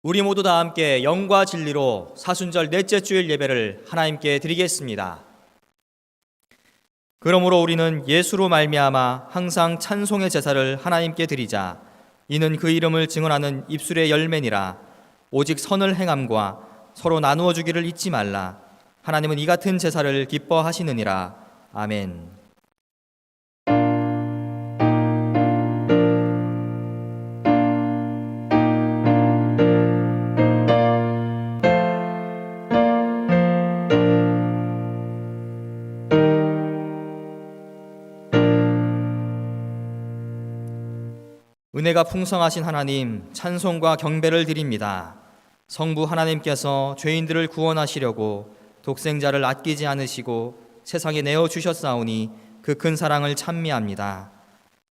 우리 모두 다 함께 영과 진리로 사순절 넷째 주일 예배를 하나님께 드리겠습니다. 그러므로 우리는 예수로 말미암아 항상 찬송의 제사를 하나님께 드리자. 이는 그 이름을 증언하는 입술의 열매니라. 오직 선을 행함과 서로 나누어 주기를 잊지 말라. 하나님은 이 같은 제사를 기뻐하시느니라. 아멘. 은혜가 풍성하신 하나님, 찬송과 경배를 드립니다. 성부 하나님께서 죄인들을 구원하시려고 독생자를 아끼지 않으시고 세상에 내어주셨사오니 그 큰 사랑을 찬미합니다.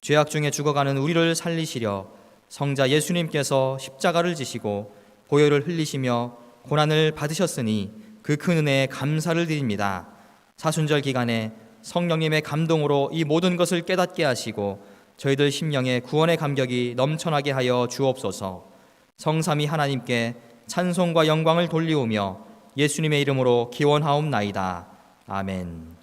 죄악 중에 죽어가는 우리를 살리시려 성자 예수님께서 십자가를 지시고 보혈을 흘리시며 고난을 받으셨으니 그 큰 은혜에 감사를 드립니다. 사순절 기간에 성령님의 감동으로 이 모든 것을 깨닫게 하시고 저희들 심령에 구원의 감격이 넘쳐나게 하여 주옵소서. 성삼위 하나님께 찬송과 영광을 돌리오며 예수님의 이름으로 기원하옵나이다. 아멘.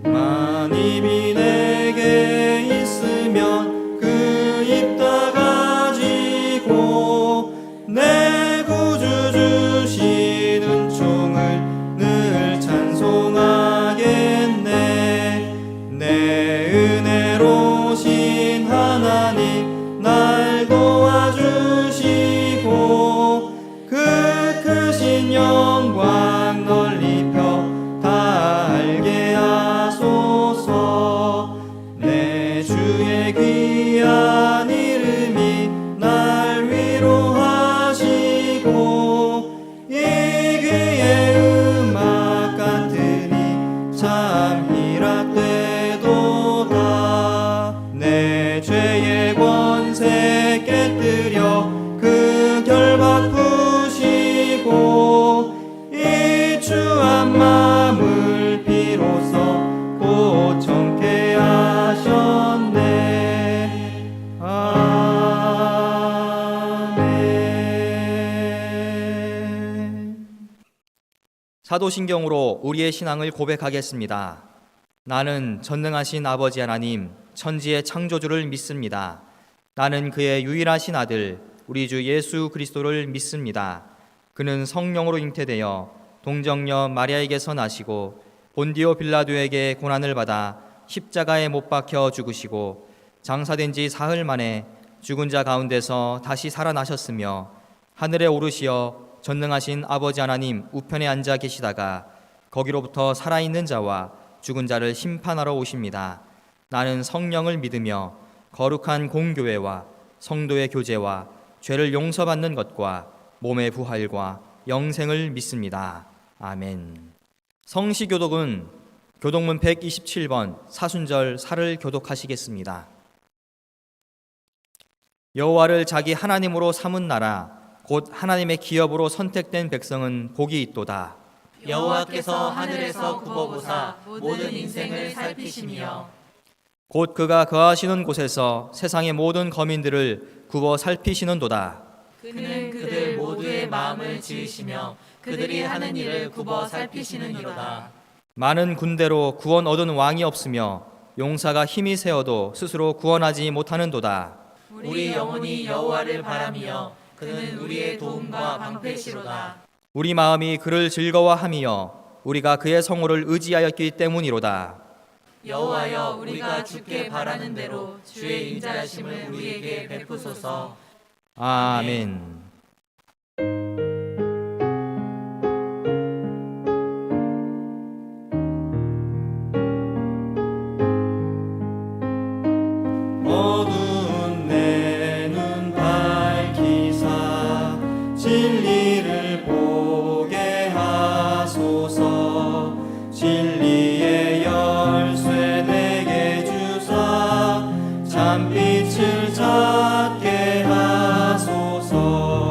만입이 내게 있으면 그 입 다 가지고 내 구주 주시는 종을 늘 찬송하겠네. 내 은혜로우신 하나님 날 도와주시고 그 크신 영광 널리 펴 다 알게 하소서. 내 주의 귀한 이름이 날 위로하시고 이 귀의 음악 같으니 참 희락되도다. 내 죄의 권세 깨뜨려 그 결박 푸시고 이 추한 마음을 비로소 고청케 하셨네. 아멘. 사도신경으로 우리의 신앙을 고백하겠습니다. 나는 전능하신 아버지 하나님, 천지의 창조주를 믿습니다. 나는 그의 유일하신 아들, 우리 주 예수 그리스도를 믿습니다. 그는 성령으로 잉태되어 동정녀 마리아에게서 나시고 본디오 빌라도에게 고난을 받아 십자가에 못 박혀 죽으시고 장사된 지 사흘 만에 죽은 자 가운데서 다시 살아나셨으며 하늘에 오르시어 전능하신 아버지 하나님 우편에 앉아 계시다가 거기로부터 살아있는 자와 죽은 자를 심판하러 오십니다. 나는 성령을 믿으며 거룩한 공교회와 성도의 교제와 죄를 용서받는 것과 몸의 부활과 영생을 믿습니다. 아멘. 성시교독은 교독문 127번 사순절 살을 교독하시겠습니다. 여호와를 자기 하나님으로 삼은 나라 곧 하나님의 기업으로 선택된 백성은 복이 있도다. 여호와께서 하늘에서 굽어보사 모든 인생을 살피시며 곧 그가 거하시는 곳에서 세상의 모든 거민들을 굽어 살피시는도다. 그는 그들 모두의 마음을 지으시며 그들이 하는 일을 굽어 살피시느니로다. 많은 군대로 구원 얻은 왕이 없으며 용사가 힘이 세어도 스스로 구원하지 못하는도다. 우리 영혼이 여호와를 바라며 그는 우리의 도움과 방패시로다. 우리 마음이 그를 즐거워하며 우리가 그의 성호를 의지하였기 때문이로다. 여호와여, 우리가 주께 바라는 대로 주의 인자하심을 우리에게 베푸소서. 아멘. 어두운 내 눈 밝히사 진리를 보게 하소서. 진리의 열쇠 내게 주사 참빛을 찾게 하소서.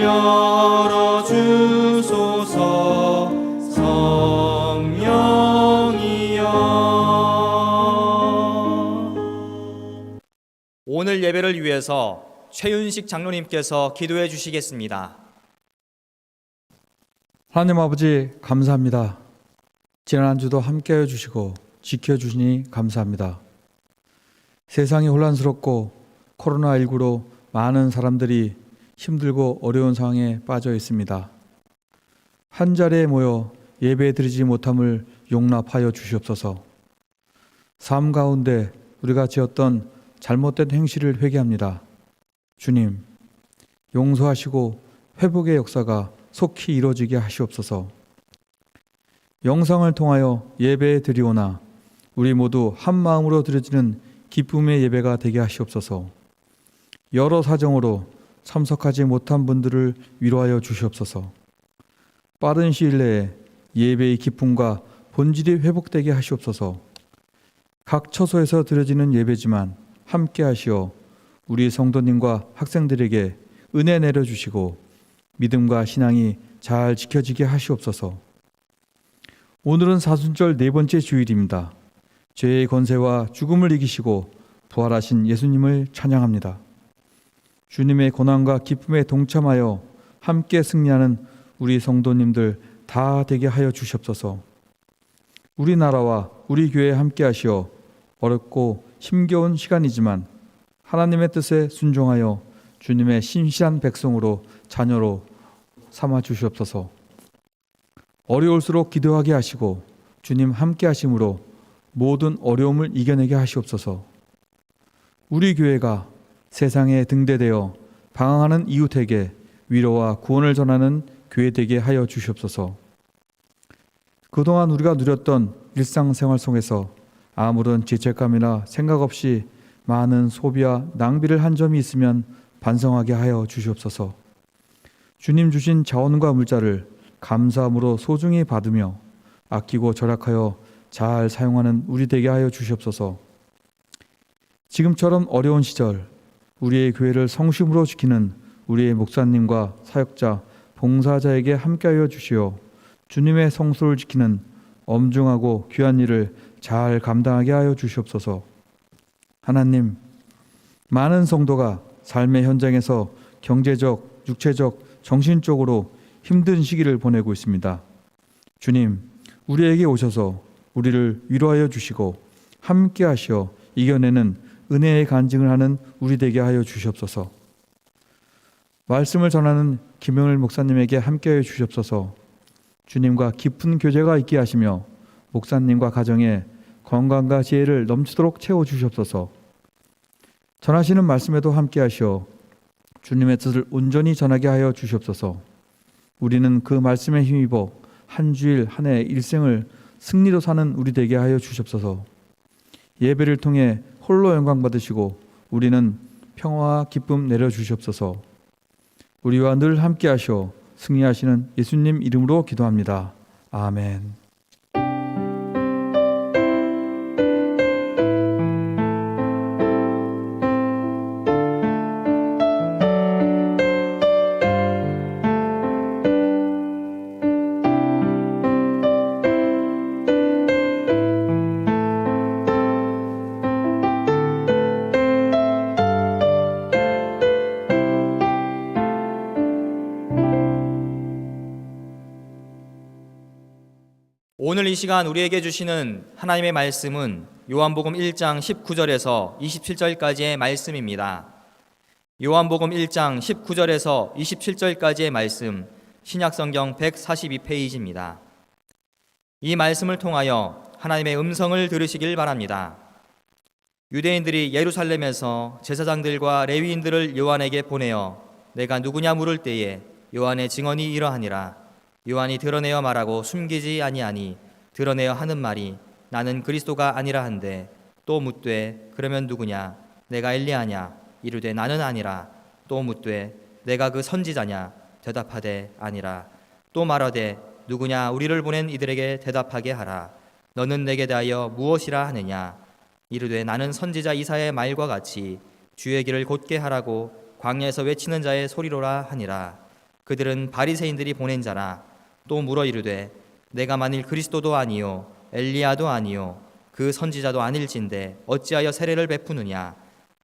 열어주소서. 성령이여. 오늘 예배를 위해서 최윤식 장로님께서 기도해 주시겠습니다. 하나님 아버지 감사합니다. 지난 한 주도 함께해 주시고 지켜주시니 감사합니다. 세상이 혼란스럽고 코로나19로 많은 사람들이 힘들고 어려운 상황에 빠져 있습니다. 한 자리에 모여 예배 드리지 못함을 용납하여 주시옵소서. 삶 가운데 우리가 지었던 잘못된 행실을 회개합니다. 주님, 용서하시고 회복의 역사가 속히 이루어지게 하시옵소서. 영상을 통하여 예배 드리오나 우리 모두 한 마음으로 드려지는 기쁨의 예배가 되게 하시옵소서. 여러 사정으로 참석하지 못한 분들을 위로하여 주시옵소서. 빠른 시일 내에 예배의 기쁨과 본질이 회복되게 하시옵소서. 각 처소에서 드려지는 예배지만 함께 하시어 우리 성도님과 학생들에게 은혜 내려주시고 믿음과 신앙이 잘 지켜지게 하시옵소서. 오늘은 사순절 네 번째 주일입니다. 죄의 권세와 죽음을 이기시고 부활하신 예수님을 찬양합니다. 주님의 고난과 기쁨에 동참하여 함께 승리하는 우리 성도님들 다 되게 하여 주시옵소서. 우리나라와 우리 교회에 함께 하시어 어렵고 힘겨운 시간이지만 하나님의 뜻에 순종하여 주님의 신실한 백성으로 자녀로 삼아 주시옵소서. 어려울수록 기도하게 하시고 주님 함께 하심으로 모든 어려움을 이겨내게 하시옵소서. 우리 교회가 세상에 등대되어 방황하는 이웃에게 위로와 구원을 전하는 교회 되게 하여 주시옵소서. 그동안 우리가 누렸던 일상생활 속에서 아무런 죄책감이나 생각 없이 많은 소비와 낭비를 한 점이 있으면 반성하게 하여 주시옵소서. 주님 주신 자원과 물자를 감사함으로 소중히 받으며 아끼고 절약하여 잘 사용하는 우리 되게 하여 주시옵소서. 지금처럼 어려운 시절 우리의 교회를 성심으로 지키는 우리의 목사님과 사역자, 봉사자에게 함께하여 주시어 주님의 성소를 지키는 엄중하고 귀한 일을 잘 감당하게 하여 주시옵소서. 하나님, 많은 성도가 삶의 현장에서 경제적, 육체적, 정신적으로 힘든 시기를 보내고 있습니다. 주님, 우리에게 오셔서 우리를 위로하여 주시고 함께 하시어 이겨내는 은혜의 간증을 하는 우리 되게 하여 주시옵소서. 말씀을 전하는 김영일 목사님에게 함께하여 주시옵소서. 주님과 깊은 교제가 있게 하시며 목사님과 가정에 건강과 지혜를 넘치도록 채워주시옵소서. 전하시는 말씀에도 함께하시어 주님의 뜻을 온전히 전하게 하여 주시옵소서. 우리는 그 말씀에 힘입어 한 주일 한 해 일생을 승리로 사는 우리 되게 하여 주시옵소서. 예배를 통해 홀로 영광 받으시고 우리는 평화와 기쁨 내려주시옵소서. 우리와 늘 함께하시어 승리하시는 예수님 이름으로 기도합니다. 아멘. 오늘 이 시간 우리에게 주시는 하나님의 말씀은 요한복음 1장 19절에서 27절까지의 말씀입니다. 요한복음 1장 19절에서 27절까지의 말씀, 신약성경 142페이지입니다. 이 말씀을 통하여 하나님의 음성을 들으시길 바랍니다. 유대인들이 예루살렘에서 제사장들과 레위인들을 요한에게 보내어 내가 누구냐 물을 때에 요한의 증언이 이러하니라. 요한이 드러내어 말하고 숨기지 아니하니 드러내어 하는 말이 나는 그리스도가 아니라 한데 또 묻되 그러면 누구냐 내가 엘리야냐 이르되 나는 아니라 또 묻되 내가 그 선지자냐 대답하되 아니라 또 말하되 누구냐 우리를 보낸 이들에게 대답하게 하라. 너는 내게 대하여 무엇이라 하느냐 이르되 나는 선지자 이사야의 말과 같이 주의 길을 곧게 하라고 광야에서 외치는 자의 소리로라 하니라. 그들은 바리새인들이 보낸 자라. 또 물어 이르되 내가 만일 그리스도도 아니요 엘리야도 아니요 그 선지자도 아닐진대 어찌하여 세례를 베푸느냐.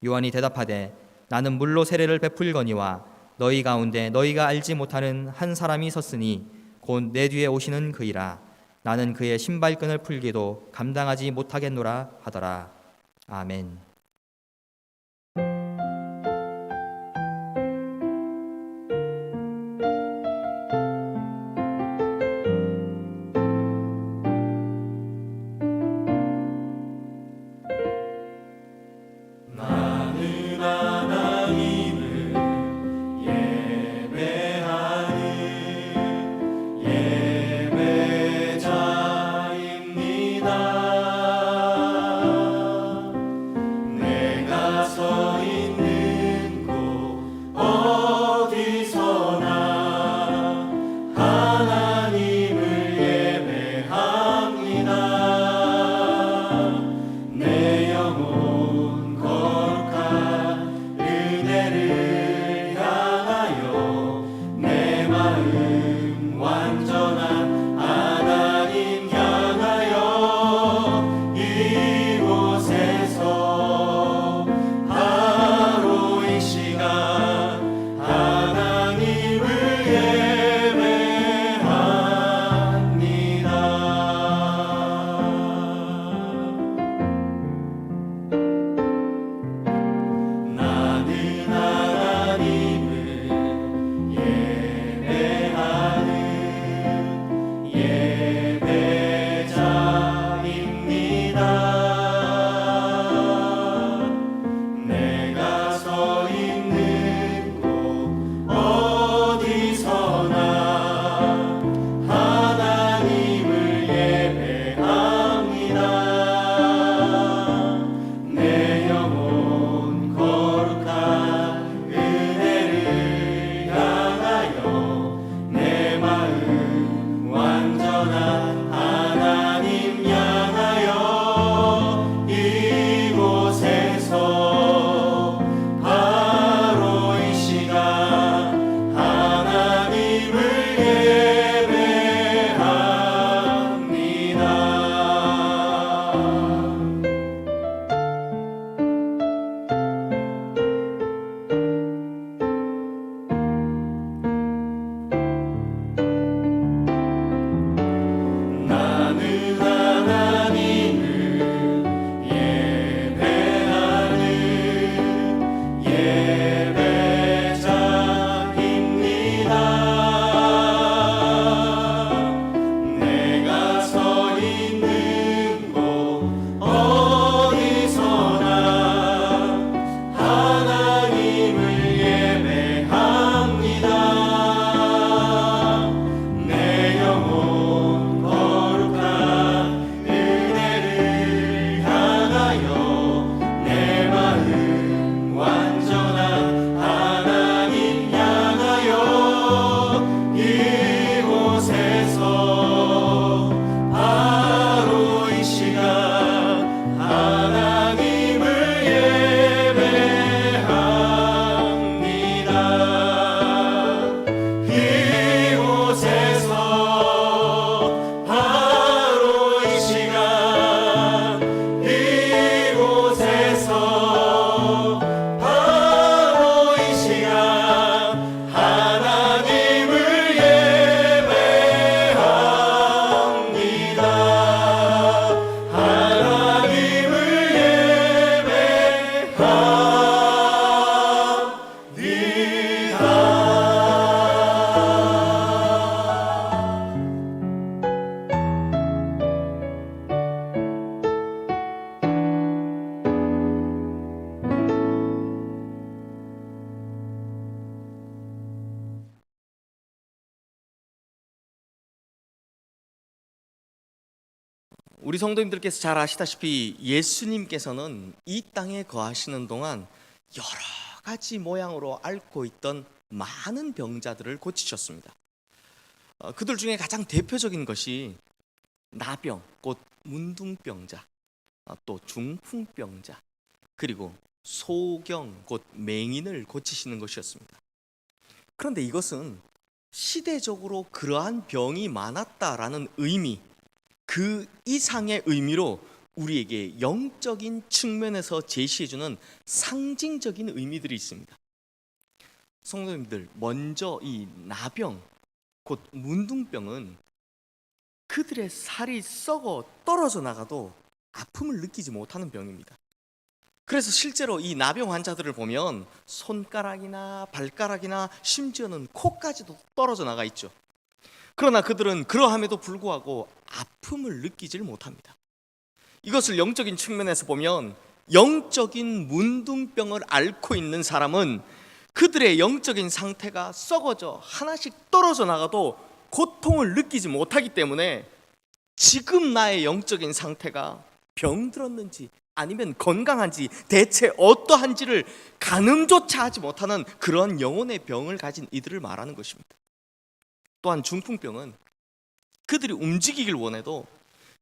요한이 대답하되 나는 물로 세례를 베풀거니와 너희 가운데 너희가 알지 못하는 한 사람이 섰으니 곧 내 뒤에 오시는 그이라. 나는 그의 신발끈을 풀기도 감당하지 못하겠노라 하더라. 아멘. 나는 하나님을 예배하는 예배자입니다. 내가 서 있는 곳 어디서나 하나님을 예배합니다. 내 영혼 거룩한 은혜를 향하여 내 마음 완전한 하나님 향하여 이곳에서 바로 이 시간 하나님을 예배합니다. 나는 하나님을 예배하는 예배자입니다. 내가 서 있는 곳 어디서나 하나님을 예배합니다. 내 영혼 거룩한 은혜를 향하여 내 마음 완전한 하나님 향하여 이곳에서 바로 이 시간 하나님을 예배합니다. 나는 하나님을 예배하는 예배자입니다. 내가 서 있는 곳 어디서나 하나님을 예배합니다. 내 영혼 거룩한 은혜를 향하여 내 마음 완전한 하나님 향하여 이곳에서 바로 이 시간 하나님을 예배합니다. 이곳에서 바로 이 시간 이곳에서 바로 이 시간 하나님을 예배합니다. 하나님을 예배합니다. 우리 성도님들께서 잘 아시다시피 예수님께서는 이 땅에 거하시는 동안 여러 가지 모양으로 앓고 있던 많은 병자들을 고치셨습니다. 그들 중에 가장 대표적인 것이 나병, 곧 문둥병자, 또 중풍병자, 그리고 소경, 곧 맹인을 고치시는 것이었습니다. 그런데 이것은 시대적으로 그러한 병이 많았다라는 의미, 그 이상의 의미로 우리에게 영적인 측면에서 제시해주는 상징적인 의미들이 있습니다. 성도님들, 먼저 이 나병, 곧 문둥병은 그들의 살이 썩어 떨어져 나가도 아픔을 느끼지 못하는 병입니다. 그래서 실제로 이 나병 환자들을 보면 손가락이나 발가락이나 심지어는 코까지도 떨어져 나가 있죠. 그러나 그들은 그러함에도 불구하고 아픔을 느끼질 못합니다. 이것을 영적인 측면에서 보면 영적인 문둥병을 앓고 있는 사람은 그들의 영적인 상태가 썩어져 하나씩 떨어져 나가도 고통을 느끼지 못하기 때문에 지금 나의 영적인 상태가 병들었는지 아니면 건강한지 대체 어떠한지를 가늠조차 하지 못하는 그런 영혼의 병을 가진 이들을 말하는 것입니다. 또한 중풍병은 그들이 움직이길 원해도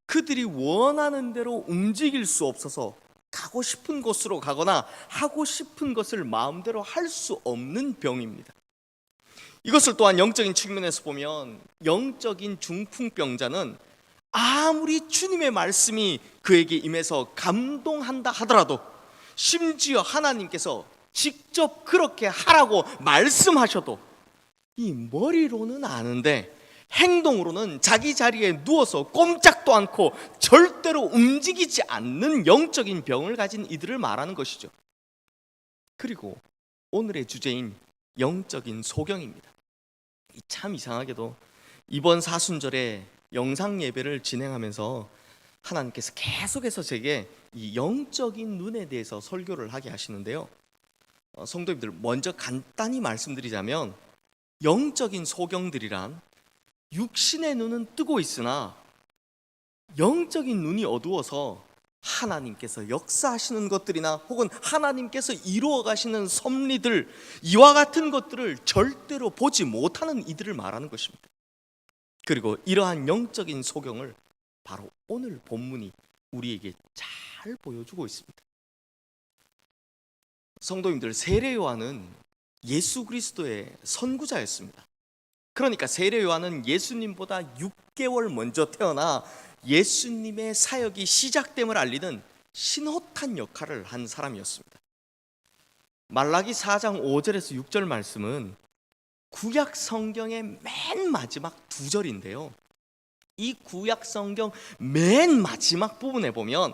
그들이 원하는 대로 움직일 수 없어서 가고 싶은 곳으로 가거나 하고 싶은 것을 마음대로 할 수 없는 병입니다. 이것을 또한 영적인 측면에서 보면 영적인 중풍병자는 아무리 주님의 말씀이 그에게 임해서 감동한다 하더라도, 심지어 하나님께서 직접 그렇게 하라고 말씀하셔도 이 머리로는 아는데 행동으로는 자기 자리에 누워서 꼼짝도 않고 절대로 움직이지 않는 영적인 병을 가진 이들을 말하는 것이죠. 그리고 오늘의 주제인 영적인 소경입니다. 참 이상하게도 이번 사순절에 영상 예배를 진행하면서 하나님께서 계속해서 제게 이 영적인 눈에 대해서 설교를 하게 하시는데요. 성도님들, 먼저 간단히 말씀드리자면 영적인 소경들이란 육신의 눈은 뜨고 있으나 영적인 눈이 어두워서 하나님께서 역사하시는 것들이나 혹은 하나님께서 이루어 가시는 섭리들, 이와 같은 것들을 절대로 보지 못하는 이들을 말하는 것입니다. 그리고 이러한 영적인 소경을 바로 오늘 본문이 우리에게 잘 보여주고 있습니다. 성도님들, 세례 요한은 예수 그리스도의 선구자였습니다. 그러니까 세례 요한은 예수님보다 6개월 먼저 태어나 예수님의 사역이 시작됨을 알리는 신호탄 역할을 한 사람이었습니다. 말라기 4장 5절에서 6절 말씀은 구약 성경의 맨 마지막 2절인데요. 이 구약 성경 맨 마지막 부분에 보면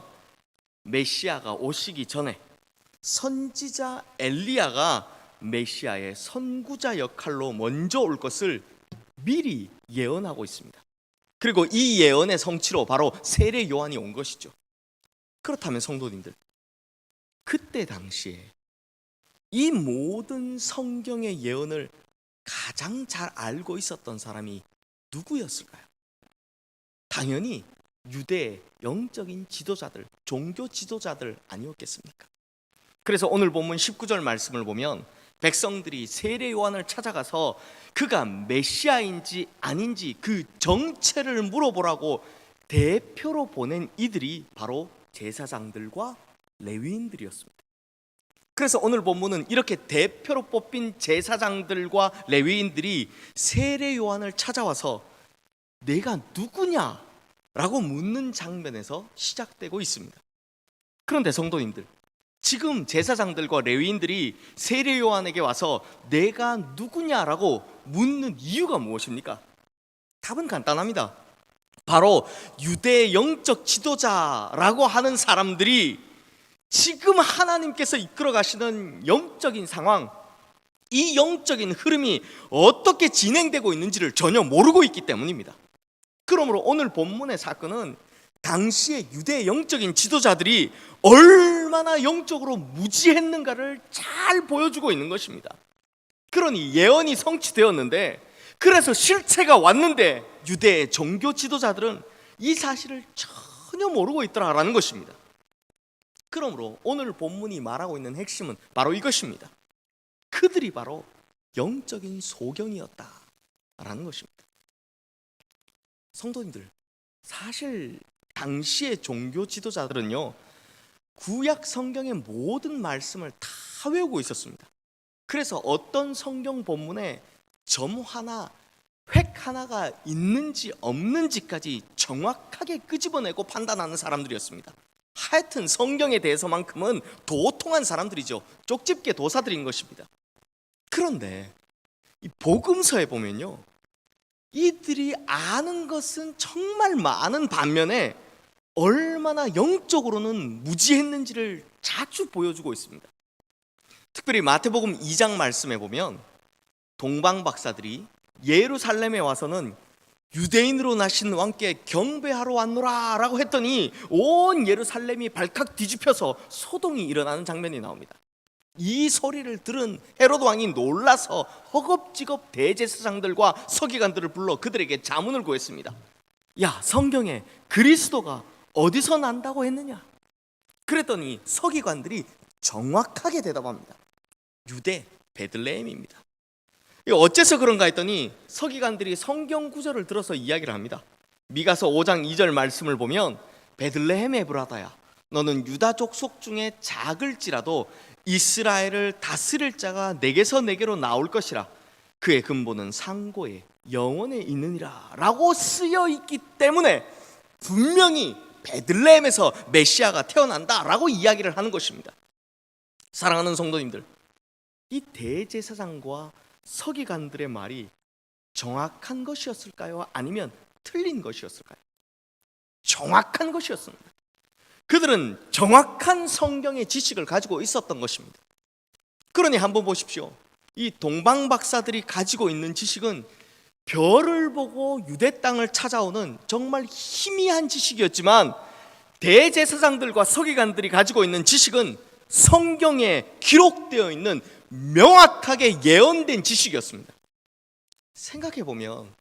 메시아가 오시기 전에 선지자 엘리야가 메시아의 선구자 역할로 먼저 올 것을 미리 예언하고 있습니다. 그리고 이 예언의 성취로 바로 세례 요한이 온 것이죠. 그렇다면 성도님들, 그때 당시에 이 모든 성경의 예언을 가장 잘 알고 있었던 사람이 누구였을까요? 당연히 유대의 영적인 지도자들, 종교 지도자들 아니었겠습니까? 그래서 오늘 본문 19절 말씀을 보면 백성들이 세례 요한을 찾아가서 그가 메시아인지 아닌지 그 정체를 물어보라고 대표로 보낸 이들이 바로 제사장들과 레위인들이었습니다. 그래서 오늘 본문은 이렇게 대표로 뽑힌 제사장들과 레위인들이 세례 요한을 찾아와서 내가 누구냐라고 묻는 장면에서 시작되고 있습니다. 그런데 성도님들, 지금 제사장들과 레위인들이 세례 요한에게 와서 내가 누구냐라고 묻는 이유가 무엇입니까? 답은 간단합니다. 바로 유대의 영적 지도자라고 하는 사람들이 지금 하나님께서 이끌어 가시는 영적인 상황, 이 영적인 흐름이 어떻게 진행되고 있는지를 전혀 모르고 있기 때문입니다. 그러므로 오늘 본문의 사건은 당시의 유대의 영적인 지도자들이 얼마나 영적으로 무지했는가를 잘 보여주고 있는 것입니다. 그러니 예언이 성취되었는데, 그래서 실체가 왔는데 유대의 종교 지도자들은 이 사실을 전혀 모르고 있더라라는 것입니다. 그러므로 오늘 본문이 말하고 있는 핵심은 바로 이것입니다. 그들이 바로 영적인 소경이었다라는 것입니다. 성도님들, 사실 당시의 종교 지도자들은요, 구약 성경의 모든 말씀을 다 외우고 있었습니다. 그래서 어떤 성경 본문에 점 하나, 획 하나가 있는지 없는지까지 정확하게 끄집어내고 판단하는 사람들이었습니다. 하여튼 성경에 대해서만큼은 도통한 사람들이죠. 쪽집게 도사들인 것입니다. 그런데 이 복음서에 보면요, 이들이 아는 것은 정말 많은 반면에 얼마나 영적으로는 무지했는지를 자주 보여주고 있습니다. 특별히 마태복음 2장 말씀에 보면 동방 박사들이 예루살렘에 와서는 유대인으로 나신 왕께 경배하러 왔노라 라고 했더니 온 예루살렘이 발칵 뒤집혀서 소동이 일어나는 장면이 나옵니다. 이 소리를 들은 헤로드 왕이 놀라서 허겁지겁 대제사장들과 서기관들을 불러 그들에게 자문을 구했습니다. 야, 성경에 그리스도가 어디서 난다고 했느냐? 그랬더니 서기관들이 정확하게 대답합니다. 유대 베들레헴입니다. 어째서 그런가 했더니 서기관들이 성경 구절을 들어서 이야기를 합니다. 미가서 5장 2절 말씀을 보면 베들레헴 에브라다야, 너는 유다 족속 중에 작을지라도 이스라엘을 다스릴 자가 내게서 내게로 나올 것이라. 그의 근본은 상고에 영원에 있느니라 라고 쓰여 있기 때문에 분명히 베들레헴에서 메시아가 태어난다 라고 이야기를 하는 것입니다. 사랑하는 성도님들, 이 대제사장과 서기관들의 말이 정확한 것이었을까요? 아니면 틀린 것이었을까요? 정확한 것이었습니다. 그들은 정확한 성경의 지식을 가지고 있었던 것입니다. 그러니 한번 보십시오. 이 동방 박사들이 가지고 있는 지식은 별을 보고 유대 땅을 찾아오는 정말 희미한 지식이었지만, 대제사장들과 서기관들이 가지고 있는 지식은 성경에 기록되어 있는 명확하게 예언된 지식이었습니다. 생각해보면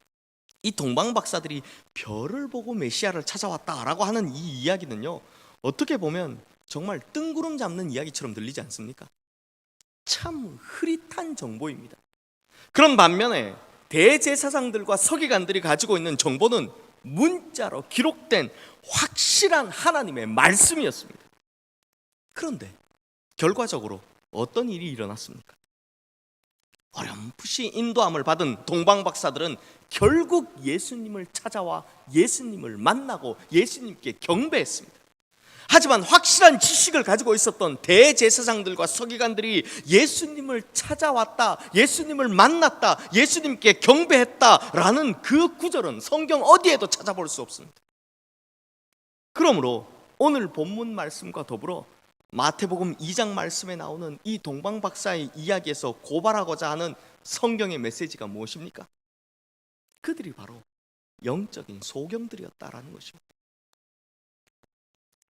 이 동방 박사들이 별을 보고 메시아를 찾아왔다라고 하는 이 이야기는요, 어떻게 보면 정말 뜬구름 잡는 이야기처럼 들리지 않습니까? 참 흐릿한 정보입니다. 그런 반면에 대제사장들과 서기관들이 가지고 있는 정보는 문자로 기록된 확실한 하나님의 말씀이었습니다. 그런데 결과적으로 어떤 일이 일어났습니까? 어렴풋이 인도함을 받은 동방 박사들은 결국 예수님을 찾아와 예수님을 만나고 예수님께 경배했습니다. 하지만 확실한 지식을 가지고 있었던 대제사장들과 서기관들이 예수님을 찾아왔다, 예수님을 만났다, 예수님께 경배했다라는 그 구절은 성경 어디에도 찾아볼 수 없습니다. 그러므로 오늘 본문 말씀과 더불어 마태복음 2장 말씀에 나오는 이 동방 박사의 이야기에서 고발하고자 하는 성경의 메시지가 무엇입니까? 그들이 바로 영적인 소경들이었다라는 것입니다.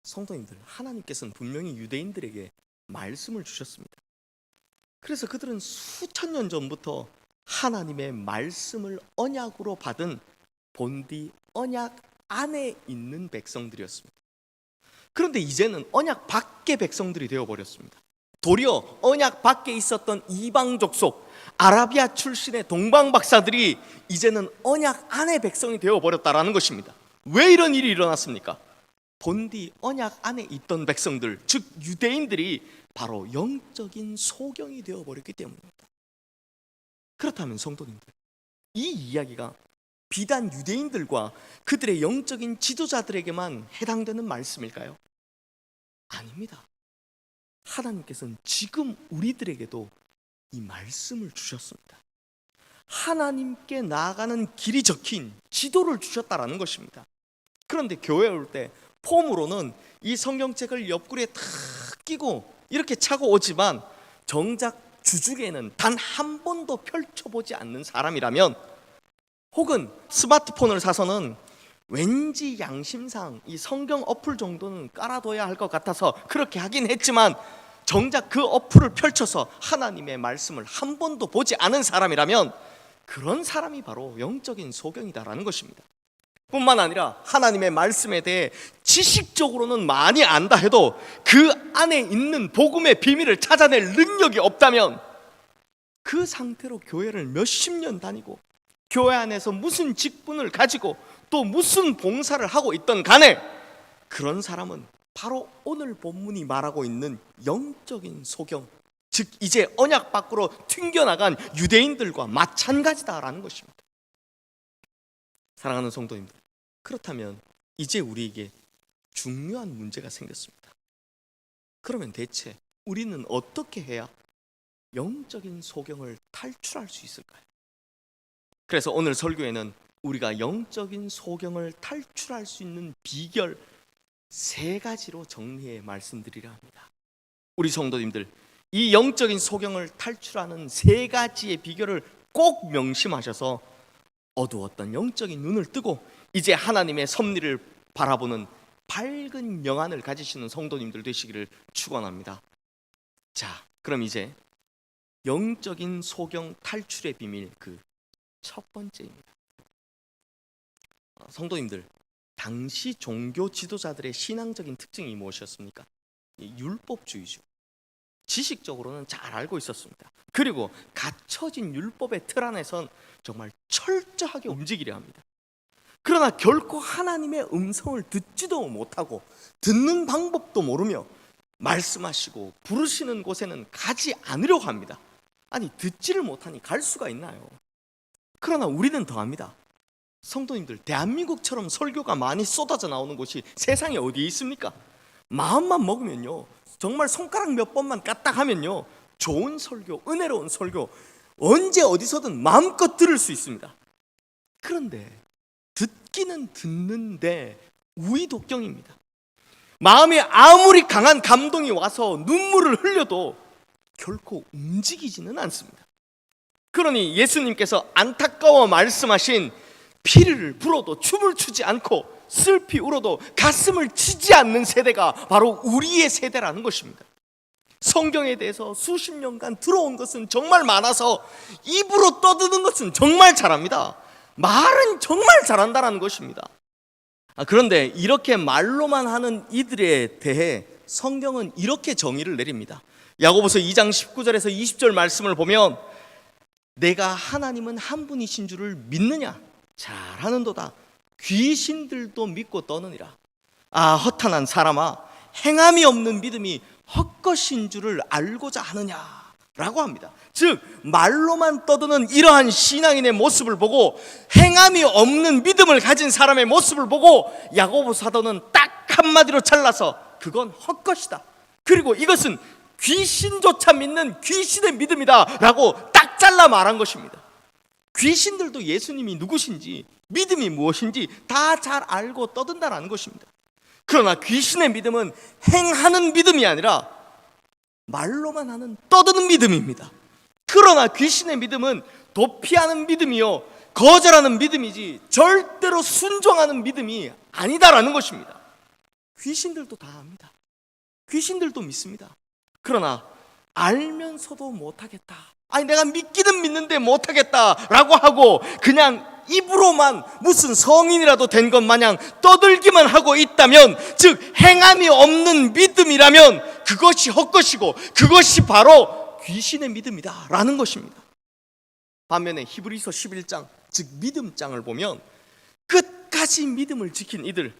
성도님들, 하나님께서는 분명히 유대인들에게 말씀을 주셨습니다. 그래서 그들은 수천 년 전부터 하나님의 말씀을 언약으로 받은 본디 언약 안에 있는 백성들이었습니다. 그런데 이제는 언약 밖의 백성들이 되어버렸습니다. 도리어 언약 밖에 있었던 이방 족속, 아라비아 출신의 동방 박사들이 이제는 언약 안의 백성이 되어버렸다라는 것입니다. 왜 이런 일이 일어났습니까? 본디 언약 안에 있던 백성들, 즉 유대인들이 바로 영적인 소경이 되어버렸기 때문입니다. 그렇다면 성도님들, 이 이야기가 비단 유대인들과 그들의 영적인 지도자들에게만 해당되는 말씀일까요? 아닙니다. 하나님께서는 지금 우리들에게도 이 말씀을 주셨습니다. 하나님께 나아가는 길이 적힌 지도를 주셨다라는 것입니다. 그런데 교회에 올 때 폼으로는 이 성경책을 옆구리에 탁 끼고 이렇게 차고 오지만 정작 주중에는 단 한 번도 펼쳐보지 않는 사람이라면, 혹은 스마트폰을 사서는 왠지 양심상 이 성경 어플 정도는 깔아둬야 할 것 같아서 그렇게 하긴 했지만 정작 그 어플을 펼쳐서 하나님의 말씀을 한 번도 보지 않은 사람이라면 그런 사람이 바로 영적인 소경이다라는 것입니다. 뿐만 아니라 하나님의 말씀에 대해 지식적으로는 많이 안다 해도 그 안에 있는 복음의 비밀을 찾아낼 능력이 없다면 그 상태로 교회를 몇십 년 다니고 교회 안에서 무슨 직분을 가지고 또 무슨 봉사를 하고 있던 간에 그런 사람은 바로 오늘 본문이 말하고 있는 영적인 소경, 즉 이제 언약 밖으로 튕겨나간 유대인들과 마찬가지다라는 것입니다. 사랑하는 성도님들, 그렇다면 이제 우리에게 중요한 문제가 생겼습니다. 그러면 대체 우리는 어떻게 해야 영적인 소경을 탈출할 수 있을까요? 그래서 오늘 설교에는 우리가 영적인 소경을 탈출할 수 있는 비결 3가지로 정리해 말씀드리려 합니다. 우리 성도님들, 이 영적인 소경을 탈출하는 3가지의 비결을 꼭 명심하셔서 어두웠던 영적인 눈을 뜨고 이제 하나님의 섭리를 바라보는 밝은 영안을 가지시는 성도님들 되시기를 축원합니다. 자, 그럼 이제 영적인 소경 탈출의 비밀 그 첫 번째입니다. 성도님들, 당시 종교 지도자들의 신앙적인 특징이 무엇이었습니까? 율법주의죠. 지식적으로는 잘 알고 있었습니다. 그리고 갖춰진 율법의 틀 안에선 정말 철저하게 움직이려 합니다. 그러나 결코 하나님의 음성을 듣지도 못하고 듣는 방법도 모르며 말씀하시고 부르시는 곳에는 가지 않으려고 합니다. 아니, 듣지를 못하니 갈 수가 있나요? 그러나 우리는 더합니다. 성도님들, 대한민국처럼 설교가 많이 쏟아져 나오는 곳이 세상에 어디에 있습니까? 마음만 먹으면요, 정말 손가락 몇 번만 까딱 하면요, 좋은 설교, 은혜로운 설교 언제 어디서든 마음껏 들을 수 있습니다. 그런데 듣기는 듣는데 우의독경입니다. 마음에 아무리 강한 감동이 와서 눈물을 흘려도 결코 움직이지는 않습니다. 그러니 예수님께서 안타까워 말씀하신 피리를 불어도 춤을 추지 않고 슬피 울어도 가슴을 치지 않는 세대가 바로 우리의 세대라는 것입니다. 성경에 대해서 수십 년간 들어온 것은 정말 많아서 입으로 떠드는 것은 정말 잘합니다. 말은 정말 잘한다는 것입니다. 그런데 이렇게 말로만 하는 이들에 대해 성경은 이렇게 정의를 내립니다. 야고보서 2장 19절에서 20절 말씀을 보면 내가 하나님은 한 분이신 줄을 믿느냐? 잘하는도다. 귀신들도 믿고 떠느니라. 아, 허탄한 사람아, 행함이 없는 믿음이 헛것인 줄을 알고자 하느냐라고 합니다. 즉 말로만 떠드는 이러한 신앙인의 모습을 보고 행함이 없는 믿음을 가진 사람의 모습을 보고 야고보 사도는 딱 한마디로 잘라서 그건 헛것이다. 그리고 이것은 귀신조차 믿는 귀신의 믿음이다 라고 딱 잘라 말한 것입니다. 귀신들도 예수님이 누구신지 믿음이 무엇인지 다 잘 알고 떠든다라는 것입니다. 그러나 귀신의 믿음은 행하는 믿음이 아니라 말로만 하는 떠드는 믿음입니다. 그러나 귀신의 믿음은 도피하는 믿음이요 거절하는 믿음이지 절대로 순종하는 믿음이 아니다라는 것입니다. 귀신들도 다 압니다. 귀신들도 믿습니다. 그러나 알면서도 못하겠다, 아니 내가 믿기는 믿는데 못하겠다라고 하고 그냥 입으로만 무슨 성인이라도 된 것 마냥 떠들기만 하고 있다면, 즉 행함이 없는 믿음이라면 그것이 헛것이고 그것이 바로 귀신의 믿음이다 라는 것입니다. 반면에 히브리서 11장, 즉 믿음장을 보면 끝까지 믿음을 지킨 이들,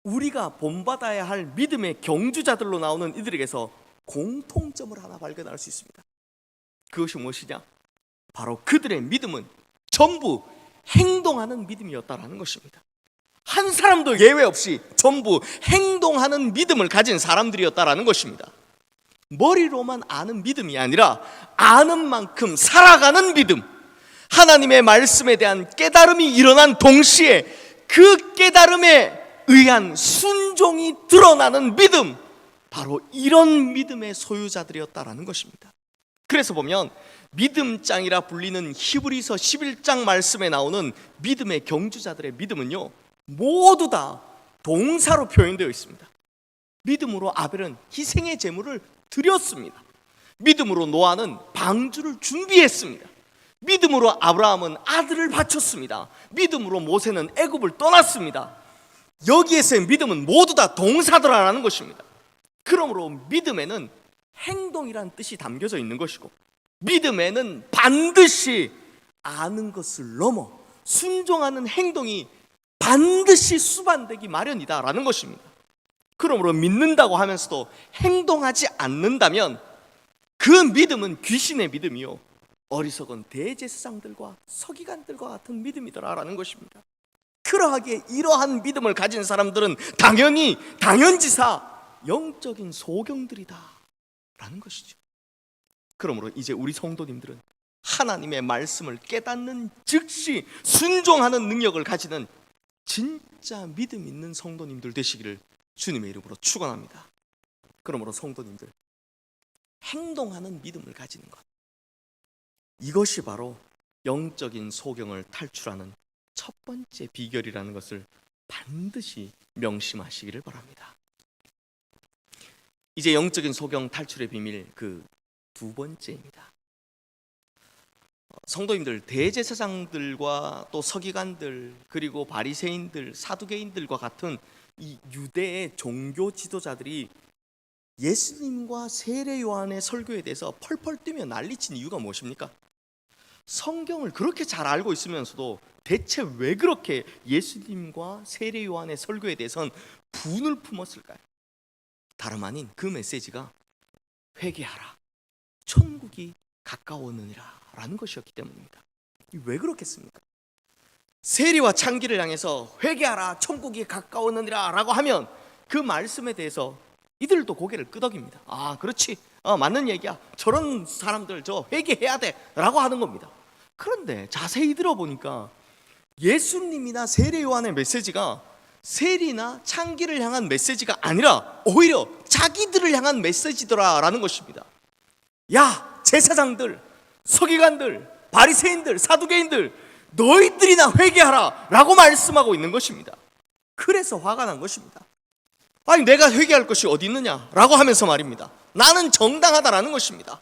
우리가 본받아야 할 믿음의 경주자들로 나오는 이들에게서 공통점을 하나 발견할 수 있습니다. 그것이 무엇이냐? 바로 그들의 믿음은 전부 행동하는 믿음이었다라는 것입니다. 한 사람도 예외 없이 전부 행동하는 믿음을 가진 사람들이었다라는 것입니다. 머리로만 아는 믿음이 아니라 아는 만큼 살아가는 믿음, 하나님의 말씀에 대한 깨달음이 일어난 동시에 그 깨달음에 의한 순종이 드러나는 믿음, 바로 이런 믿음의 소유자들이었다라는 것입니다. 그래서 보면 믿음장이라 불리는 히브리서 11장 말씀에 나오는 믿음의 경주자들의 믿음은요 모두 다 동사로 표현되어 있습니다. 믿음으로 아벨은 희생의 제물을 드렸습니다. 믿음으로 노아는 방주를 준비했습니다. 믿음으로 아브라함은 아들을 바쳤습니다. 믿음으로 모세는 애굽을 떠났습니다. 여기에서의 믿음은 모두 다 동사더라라는 것입니다. 그러므로 믿음에는 행동이란 뜻이 담겨져 있는 것이고, 믿음에는 반드시 아는 것을 넘어 순종하는 행동이 반드시 수반되기 마련이다라는 것입니다. 그러므로 믿는다고 하면서도 행동하지 않는다면 그 믿음은 귀신의 믿음이요 어리석은 대제사장들과 서기관들과 같은 믿음이더라라는 것입니다. 그러하기에 이러한 믿음을 가진 사람들은 당연지사 영적인 소경들이다 라는 것이죠. 그러므로 이제 우리 성도님들은 하나님의 말씀을 깨닫는 즉시 순종하는 능력을 가지는 진짜 믿음 있는 성도님들 되시기를 주님의 이름으로 축원합니다. 그러므로 성도님들, 행동하는 믿음을 가지는 것, 이것이 바로 영적인 소경을 탈출하는 첫 번째 비결이라는 것을 반드시 명심하시기를 바랍니다. 이제 영적인 소경 탈출의 비밀 그 두 번째입니다. 성도님들, 대제사장들과 또 서기관들 그리고 바리새인들, 사두개인들과 같은 이 유대의 종교 지도자들이 예수님과 세례 요한의 설교에 대해서 펄펄 뛰며 난리친 이유가 무엇입니까? 성경을 그렇게 잘 알고 있으면서도 대체 왜 그렇게 예수님과 세례 요한의 설교에 대해서는 분을 품었을까요? 다름 아닌 그 메시지가 회개하라, 천국이 가까웠느니라 라는 것이었기 때문입니다. 왜 그렇겠습니까? 세리와 창기를 향해서 회개하라, 천국이 가까웠느니라 라고 하면 그 말씀에 대해서 이들도 고개를 끄덕입니다. 아, 그렇지, 맞는 얘기야, 저런 사람들 저 회개해야 돼 라고 하는 겁니다. 그런데 자세히 들어보니까 예수님이나 세례 요한의 메시지가 세리나 창기를 향한 메시지가 아니라 오히려 자기들을 향한 메시지더라라는 것입니다. 야, 제사장들, 서기관들, 바리새인들, 사두개인들, 너희들이나 회개하라 라고 말씀하고 있는 것입니다. 그래서 화가 난 것입니다. 아니, 내가 회개할 것이 어디 있느냐 라고 하면서 말입니다. 나는 정당하다라는 것입니다.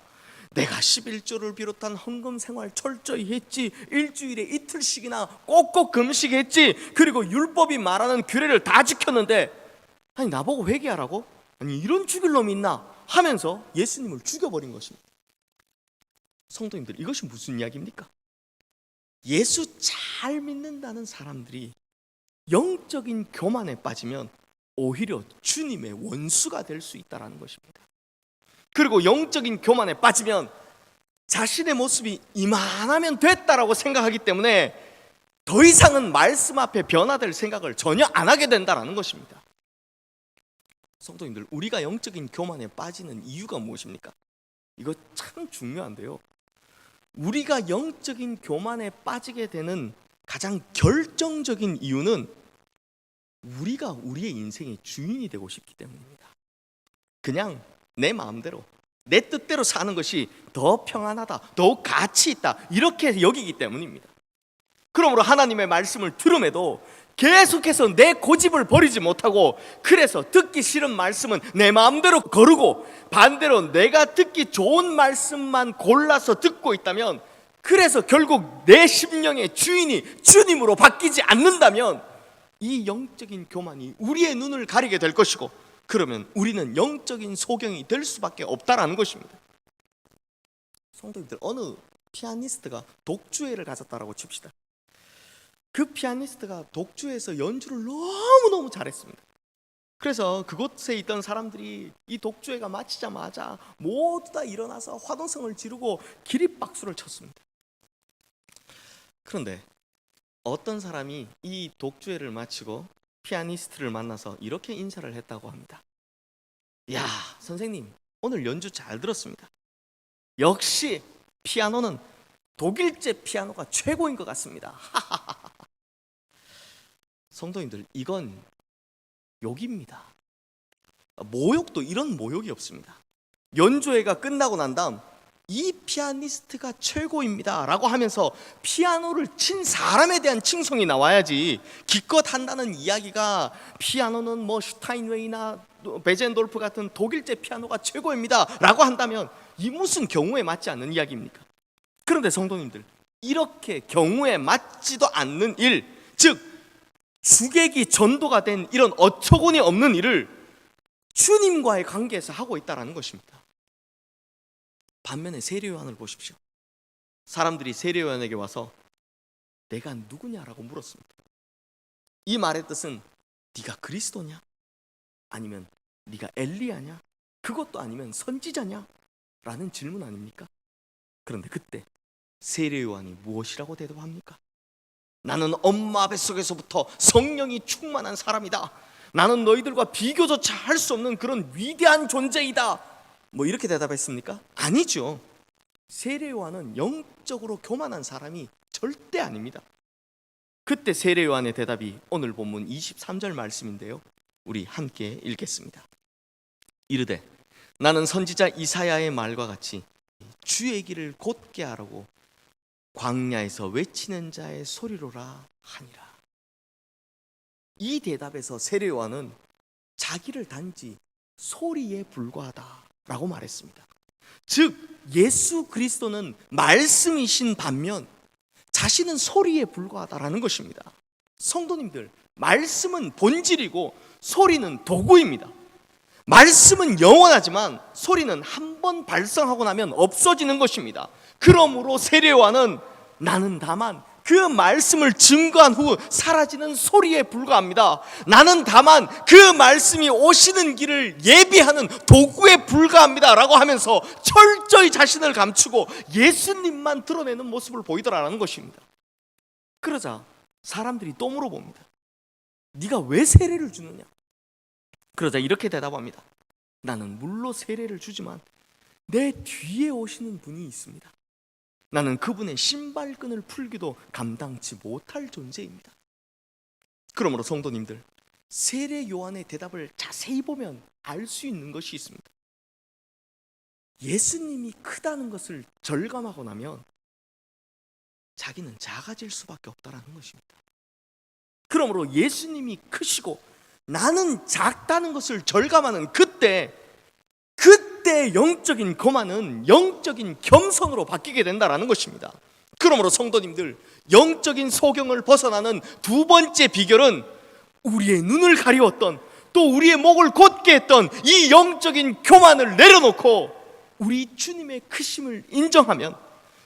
내가 11조를 비롯한 헌금 생활 철저히 했지, 일주일에 이틀씩이나 꼭꼭 금식했지, 그리고 율법이 말하는 규례를 다 지켰는데 아니, 나보고 회개하라고? 아니, 이런 죽일 놈이 있나 하면서 예수님을 죽여버린 것입니다. 성도님들, 이것이 무슨 이야기입니까? 예수 잘 믿는다는 사람들이 영적인 교만에 빠지면 오히려 주님의 원수가 될 수 있다는 것입니다. 그리고 영적인 교만에 빠지면 자신의 모습이 이만하면 됐다라고 생각하기 때문에 더 이상은 말씀 앞에 변화될 생각을 전혀 안 하게 된다는 것입니다. 성도님들, 우리가 영적인 교만에 빠지는 이유가 무엇입니까? 이거 참 중요한데요, 우리가 영적인 교만에 빠지게 되는 가장 결정적인 이유는 우리가 우리의 인생의 주인이 되고 싶기 때문입니다. 그냥 내 마음대로 내 뜻대로 사는 것이 더 평안하다, 더 가치 있다, 이렇게 여기기 때문입니다. 그러므로 하나님의 말씀을 들음에도 계속해서 내 고집을 버리지 못하고, 그래서 듣기 싫은 말씀은 내 마음대로 거르고 반대로 내가 듣기 좋은 말씀만 골라서 듣고 있다면, 그래서 결국 내 심령의 주인이 주님으로 바뀌지 않는다면 이 영적인 교만이 우리의 눈을 가리게 될 것이고, 그러면 우리는 영적인 소경이 될 수밖에 없다라는 것입니다. 성도님들, 어느 피아니스트가 독주회를 가졌다라고 칩시다. 그 피아니스트가 독주회에서 연주를 너무너무 잘했습니다. 그래서 그곳에 있던 사람들이 이 독주회가 마치자마자 모두 다 일어나서 화동성을 지르고 기립박수를 쳤습니다. 그런데 어떤 사람이 이 독주회를 마치고 피아니스트를 만나서 이렇게 인사를 했다고 합니다. 야, 선생님, 오늘 연주 잘 들었습니다. 역시 피아노는 독일제 피아노가 최고인 것 같습니다. 성도님들, 이건 욕입니다. 모욕도 이런 모욕이 없습니다. 연주회가 끝나고 난 다음 이 피아니스트가 최고입니다 라고 하면서 피아노를 친 사람에 대한 칭송이 나와야지, 기껏 한다는 이야기가 피아노는 뭐 슈타인웨이나 베젠돌프 같은 독일제 피아노가 최고입니다 라고 한다면 이 무슨 경우에 맞지 않는 이야기입니까? 그런데 성도님들, 이렇게 경우에 맞지도 않는 일, 즉 주객이 전도가 된 이런 어처구니 없는 일을 주님과의 관계에서 하고 있다는 것입니다. 반면에 세례 요한을 보십시오. 사람들이 세례 요한에게 와서 내가 누구냐라고 물었습니다. 이 말의 뜻은 네가 그리스도냐? 아니면 네가 엘리야냐? 그것도 아니면 선지자냐? 라는 질문 아닙니까? 그런데 그때 세례 요한이 무엇이라고 대답합니까? 나는 엄마 뱃속에서부터 성령이 충만한 사람이다. 나는 너희들과 비교조차 할 수 없는 그런 위대한 존재이다. 뭐 이렇게 대답했습니까? 아니죠. 세례 요한은 영적으로 교만한 사람이 절대 아닙니다. 그때 세례 요한의 대답이 오늘 본문 23절 말씀인데요, 우리 함께 읽겠습니다. 이르되 나는 선지자 이사야의 말과 같이 주의 길을 곧게 하라고 광야에서 외치는 자의 소리로라 하니라. 이 대답에서 세례 요한은 자기를 단지 소리에 불과하다라고 말했습니다. 즉 예수 그리스도는 말씀이신 반면 자신은 소리에 불과하다라는 것입니다. 성도님들, 말씀은 본질이고 소리는 도구입니다. 말씀은 영원하지만 소리는 한 번 발성하고 나면 없어지는 것입니다. 그러므로 세례 요한은 나는 다만 그 말씀을 증거한 후 사라지는 소리에 불과합니다. 나는 다만 그 말씀이 오시는 길을 예비하는 도구에 불과합니다 라고 하면서 철저히 자신을 감추고 예수님만 드러내는 모습을 보이더라는 것입니다. 그러자 사람들이 또 물어봅니다. 네가 왜 세례를 주느냐? 그러자 이렇게 대답합니다. 나는 물로 세례를 주지만 내 뒤에 오시는 분이 있습니다. 나는 그분의 신발끈을 풀기도 감당치 못할 존재입니다. 그러므로 성도님들, 세례 요한의 대답을 자세히 보면 알 수 있는 것이 있습니다. 예수님이 크다는 것을 절감하고 나면 자기는 작아질 수밖에 없다는 것입니다. 그러므로 예수님이 크시고 나는 작다는 것을 절감하는 그때 영적인 거만은 영적인 겸손으로 바뀌게 된다는 것입니다. 그러므로 성도님들, 영적인 소경을 벗어나는 두 번째 비결은 우리의 눈을 가리웠던, 또 우리의 목을 곧게 했던 이 영적인 교만을 내려놓고 우리 주님의 크심을 인정하면,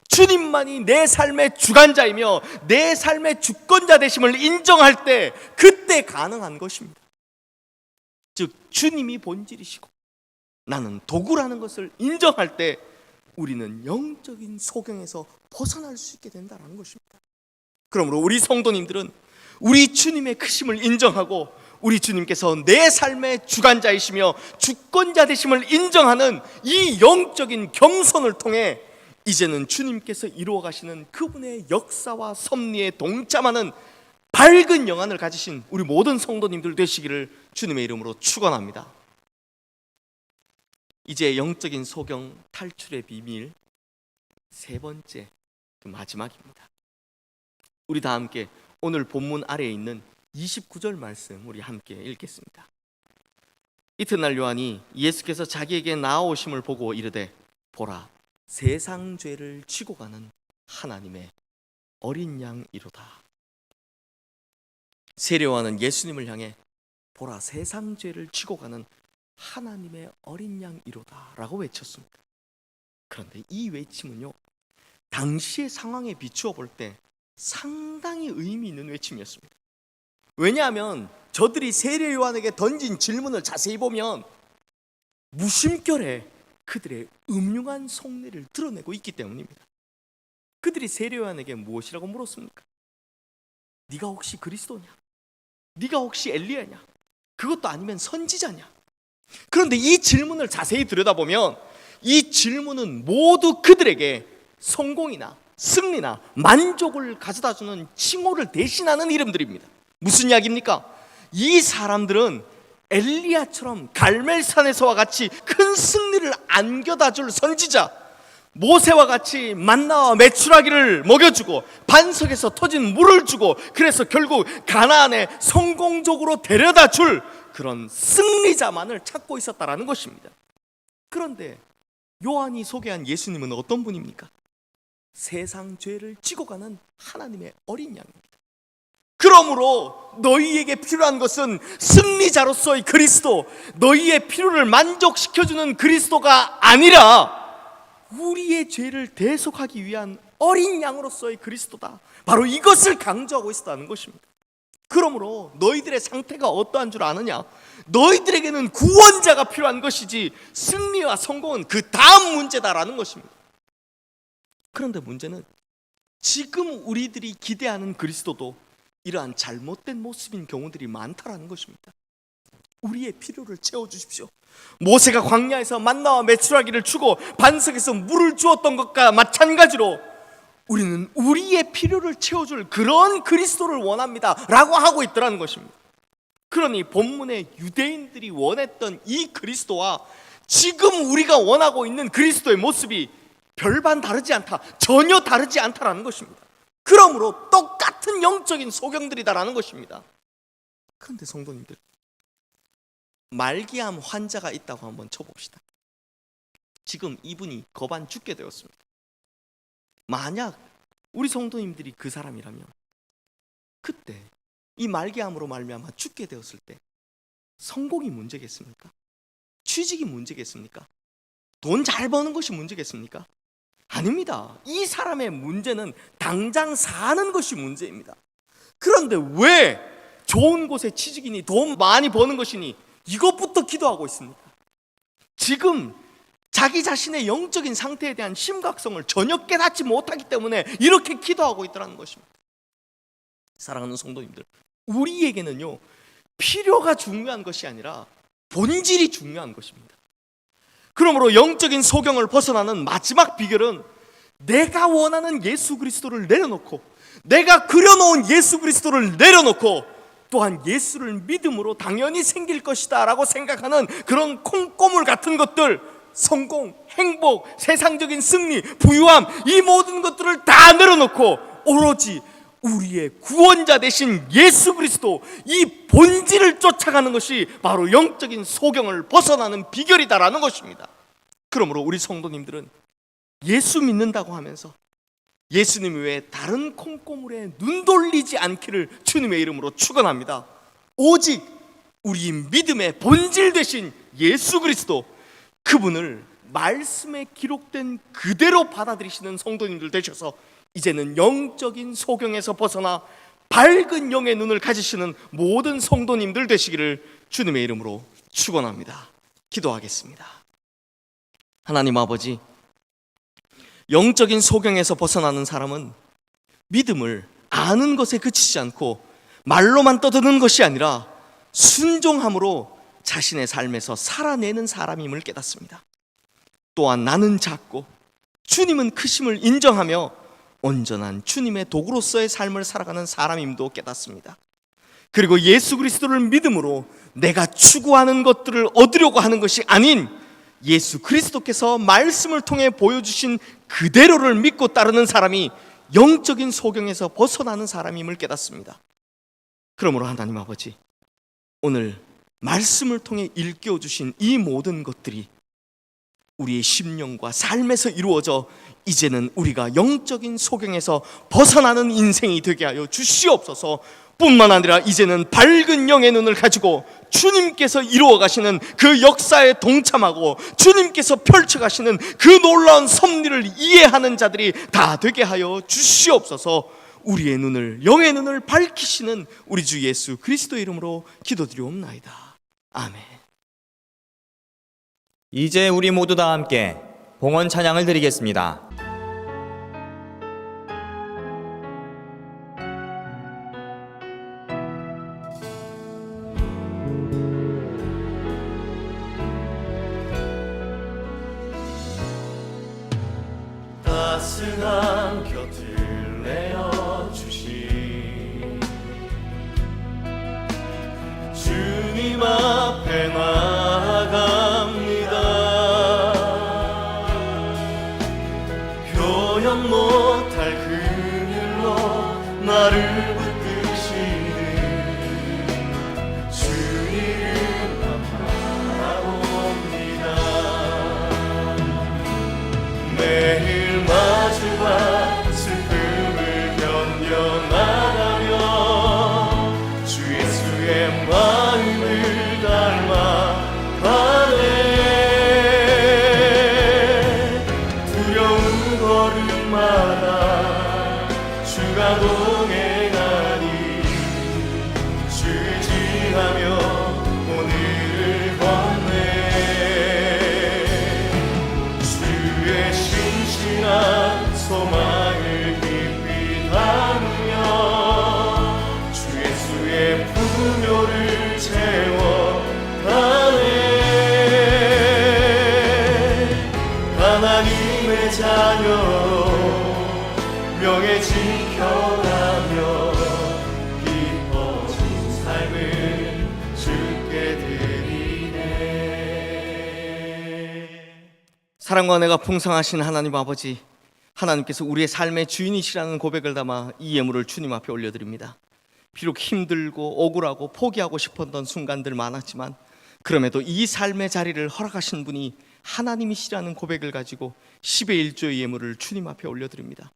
주님만이 내 삶의 주관자이며 내 삶의 주권자 되심을 인정할 때, 그때 가능한 것입니다. 즉 주님이 본질이시고 나는 도구라는 것을 인정할 때 우리는 영적인 소경에서 벗어날 수 있게 된다는 것입니다. 그러므로 우리 성도님들은 우리 주님의 크심을 인정하고 우리 주님께서 내 삶의 주관자이시며 주권자 되심을 인정하는 이 영적인 겸손을 통해 이제는 주님께서 이루어 가시는 그분의 역사와 섭리에 동참하는 밝은 영안을 가지신 우리 모든 성도님들 되시기를 주님의 이름으로 축원합니다. 이제 영적인 소경 탈출의 비밀 세 번째, 마지막입니다. 우리 다 함께 오늘 본문 아래에 있는 29절 말씀 우리 함께 읽겠습니다. 이튿날 요한이 예수께서 자기에게 나아오심을 보고 이르되 보라, 세상 죄를 지고 가는 하나님의 어린 양이로다. 세례 요한은 예수님을 향해 보라, 세상 죄를 지고 가는 하나님의 어린 양이로다 라고 외쳤습니다. 그런데 이 외침은요, 당시의 상황에 비추어 볼 때 상당히 의미 있는 외침이었습니다. 왜냐하면 저들이 세례 요한에게 던진 질문을 자세히 보면 무심결에 그들의 음흉한 속내를 드러내고 있기 때문입니다. 그들이 세례 요한에게 무엇이라고 물었습니까? 네가 혹시 그리스도냐? 네가 혹시 엘리야냐? 그것도 아니면 선지자냐? 그런데 이 질문을 자세히 들여다보면 이 질문은 모두 그들에게 성공이나 승리나 만족을 가져다주는 칭호를 대신하는 이름들입니다. 무슨 이야기입니까? 이 사람들은 엘리야처럼 갈멜산에서와 같이 큰 승리를 안겨다줄 선지자, 모세와 같이 만나와 메추라기를 먹여주고 반석에서 터진 물을 주고 그래서 결국 가나안에 성공적으로 데려다줄 그런 승리자만을 찾고 있었다라는 것입니다. 그런데 요한이 소개한 예수님은 어떤 분입니까? 세상 죄를 지고 가는 하나님의 어린 양입니다. 그러므로 너희에게 필요한 것은 승리자로서의 그리스도, 너희의 필요를 만족시켜주는 그리스도가 아니라 우리의 죄를 대속하기 위한 어린 양으로서의 그리스도다. 바로 이것을 강조하고 있었다는 것입니다. 그러므로 너희들의 상태가 어떠한 줄 아느냐? 너희들에게는 구원자가 필요한 것이지 승리와 성공은 그 다음 문제다라는 것입니다. 그런데 문제는 지금 우리들이 기대하는 그리스도도 이러한 잘못된 모습인 경우들이 많다라는 것입니다. 우리의 필요를 채워주십시오. 모세가 광야에서 만나와 메추라기를 주고 반석에서 물을 주었던 것과 마찬가지로 우리는 우리의 필요를 채워줄 그런 그리스도를 원합니다 라고 하고 있더라는 것입니다. 그러니 본문의 유대인들이 원했던 이 그리스도와 지금 우리가 원하고 있는 그리스도의 모습이 별반 다르지 않다, 전혀 다르지 않다라는 것입니다. 그러므로 똑같은 영적인 소경들이다라는 것입니다. 그런데 성도님들, 말기암 환자가 있다고 한번 쳐봅시다. 지금 이분이 거반 죽게 되었습니다. 만약 우리 성도님들이 그 사람이라면 그때 이 말기암으로 말미암아 죽게 되었을 때 성공이 문제겠습니까? 취직이 문제겠습니까? 돈 잘 버는 것이 문제겠습니까? 아닙니다. 이 사람의 문제는 당장 사는 것이 문제입니다. 그런데 왜 좋은 곳에 취직이니 돈 많이 버는 것이니 이것부터 기도하고 있습니까? 지금 자기 자신의 영적인 상태에 대한 심각성을 전혀 깨닫지 못하기 때문에 이렇게 기도하고 있더라는 것입니다. 사랑하는 성도님들, 우리에게는요, 필요가 중요한 것이 아니라 본질이 중요한 것입니다. 그러므로 영적인 소경을 벗어나는 마지막 비결은 내가 원하는 예수 그리스도를 내려놓고, 내가 그려놓은 예수 그리스도를 내려놓고, 또한 예수를 믿음으로 당연히 생길 것이다 라고 생각하는 그런 콩고물 같은 것들, 성공, 행복, 세상적인 승리, 부유함, 이 모든 것들을 다 내려놓고 오로지 우리의 구원자 되신 예수 그리스도, 이 본질을 쫓아가는 것이 바로 영적인 소경을 벗어나는 비결이다라는 것입니다. 그러므로 우리 성도님들은 예수 믿는다고 하면서 예수님 외에 다른 콩고물에 눈 돌리지 않기를 주님의 이름으로 축원합니다. 오직 우리 믿음의 본질 되신 예수 그리스도, 그분을 말씀에 기록된 그대로 받아들이시는 성도님들 되셔서 이제는 영적인 소경에서 벗어나 밝은 영의 눈을 가지시는 모든 성도님들 되시기를 주님의 이름으로 축원합니다. 기도하겠습니다. 하나님 아버지, 영적인 소경에서 벗어나는 사람은 믿음을 아는 것에 그치지 않고 말로만 떠드는 것이 아니라 순종함으로 자신의 삶에서 살아내는 사람임을 깨닫습니다. 또한 나는 작고 주님은 크심을 인정하며 온전한 주님의 도구로서의 삶을 살아가는 사람임도 깨닫습니다. 그리고 예수 그리스도를 믿음으로 내가 추구하는 것들을 얻으려고 하는 것이 아닌 예수 그리스도께서 말씀을 통해 보여주신 그대로를 믿고 따르는 사람이 영적인 소경에서 벗어나는 사람임을 깨닫습니다. 그러므로 하나님 아버지, 오늘 말씀을 통해 일깨워주신 이 모든 것들이 우리의 심령과 삶에서 이루어져 이제는 우리가 영적인 소경에서 벗어나는 인생이 되게 하여 주시옵소서. 뿐만 아니라 이제는 밝은 영의 눈을 가지고 주님께서 이루어 가시는 그 역사에 동참하고 주님께서 펼쳐 가시는 그 놀라운 섭리를 이해하는 자들이 다 되게 하여 주시옵소서. 우리의 눈을, 영의 눈을 밝히시는 우리 주 예수 그리스도의 이름으로 기도드리옵나이다. 아멘. 이제 우리 모두 다 함께 봉헌 찬양을 드리겠습니다. 따스한 곁을 내어주신 주님 앞에 나아갑니다. 표현 못할 그늘로 나를 붙드시는 주 이름 바라봅니다. 매일 마주와 슬픔을 견뎌나가며 주 예수의 마음을 닮아가네. 두려운 걸음마다 주가 동행하니 주를 지하며 오늘을 건네. 주의 신실한 소망을 깊이 분명히 지켜가며 기뻐진 삶을 주께 드리네. 사랑과 은혜가 풍성하신 하나님 아버지, 하나님께서 우리의 삶의 주인이시라는 고백을 담아 이 예물을 주님 앞에 올려드립니다. 비록 힘들고 억울하고 포기하고 싶었던 순간들 많았지만 그럼에도 이 삶의 자리를 허락하신 분이 하나님이시라는 고백을 가지고 10의 1조의 예물을 주님 앞에 올려드립니다.